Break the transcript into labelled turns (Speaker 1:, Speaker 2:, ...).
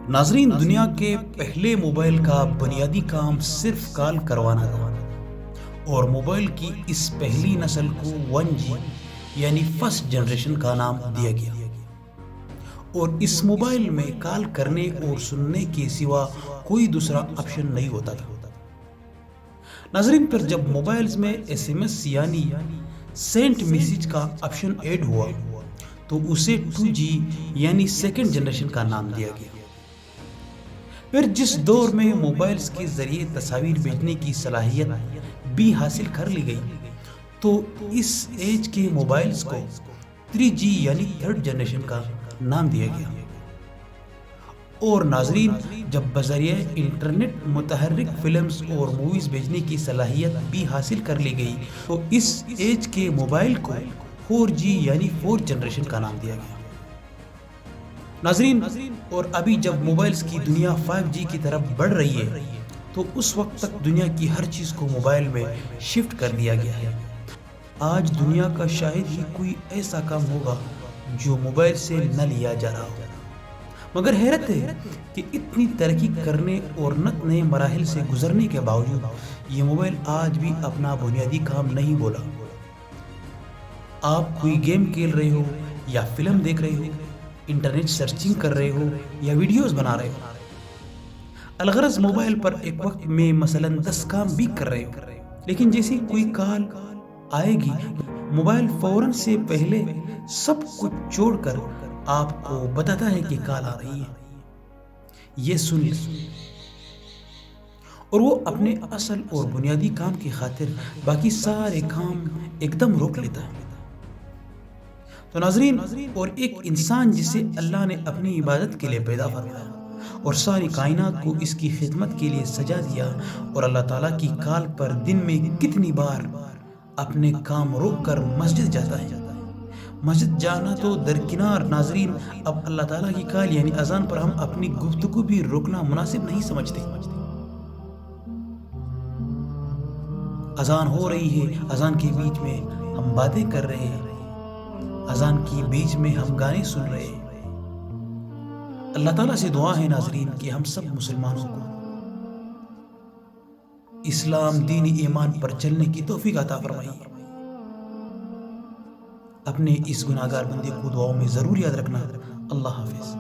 Speaker 1: ناظرین، دنیا کے پہلے موبائل کا بنیادی کام صرف کال کروانا تھا، اور موبائل کی اس پہلی نسل کو 1G یعنی فرسٹ جنریشن کا نام دیا گیا، اور اس موبائل میں کال کرنے اور سننے کے سوا کوئی دوسرا آپشن نہیں ہوتا تھا۔ ناظرین، پھر جب موبائلز میں SMS یعنی سینٹ میسیج کا آپشن ایڈ ہوا تو اسے 2G یعنی سیکنڈ جنریشن کا نام دیا گیا۔ پھر جس دور میں موبائلز کے ذریعے تصاویر بھیجنے کی صلاحیت بھی حاصل کر لی گئی تو اس ایج کے موبائلز کو 3G یعنی تھرڈ جنریشن کا نام دیا گیا۔ اور ناظرین، جب بذریعہ انٹرنیٹ متحرک فلمز اور موویز بھیجنے کی صلاحیت بھی حاصل کر لی گئی تو اس ایج کے موبائل کو 4G یعنی فورتھ جنریشن کا نام دیا گیا۔ ناظرین، اور ابھی جب موبائلز کی دنیا 5G کی طرف بڑھ رہی ہے تو اس وقت تک دنیا کی ہر چیز کو موبائل میں شفٹ کر دیا گیا ہے۔ آج دنیا کا شاید ہی کوئی ایسا کام ہوگا جو موبائل سے نہ لیا جا رہا ہو، مگر حیرت ہے کہ اتنی ترقی کرنے اور نئے مراحل سے گزرنے کے باوجود یہ موبائل آج بھی اپنا بنیادی کام نہیں بولا۔ آپ کوئی گیم کھیل رہے ہو یا فلم دیکھ رہے ہو، انٹرنیٹ سرچنگ کر رہے ہو یا ویڈیوز بنا رہے ہو، الغرض موبائل پر ایک وقت میں مثلاً 10 کام بھی کر رہے ہو، لیکن جیسی کوئی کال آئے گی موبائل فوراً سے پہلے سب کچھ چھوڑ کر آپ کو بتاتا ہے کہ کال آ رہی ہے، یہ سن لیں، اور وہ اپنے اصل اور بنیادی کام کی خاطر باقی سارے کام ایک دم روک لیتا ہے۔ تو ناظرین، اور ایک انسان جسے اللہ نے اپنی عبادت کے لیے پیدا فرمایا اور ساری کائنات کو اس کی خدمت کے لیے سجا دیا، اور اللہ تعالیٰ کی کال پر دن میں کتنی بار اپنے کام روک کر مسجد جاتا ہے۔ مسجد جانا تو درکنار ناظرین، اب اللہ تعالیٰ کی کال یعنی اذان پر ہم اپنی گفتگو بھی روکنا مناسب نہیں سمجھتے۔ اذان ہو رہی ہے، اذان کے بیچ میں ہم باتیں کر رہے ہیں، اذان کی بیچ میں ہم گانے سن رہے ہیں۔ اللہ تعالیٰ سے دعا ہے ناظرین کہ ہم سب مسلمانوں کو اسلام دین ایمان پر چلنے کی توفیق عطا فرمائے۔ اپنے اس گناہگار بندے کو دعاؤں میں ضرور یاد رکھنا۔ اللہ حافظ۔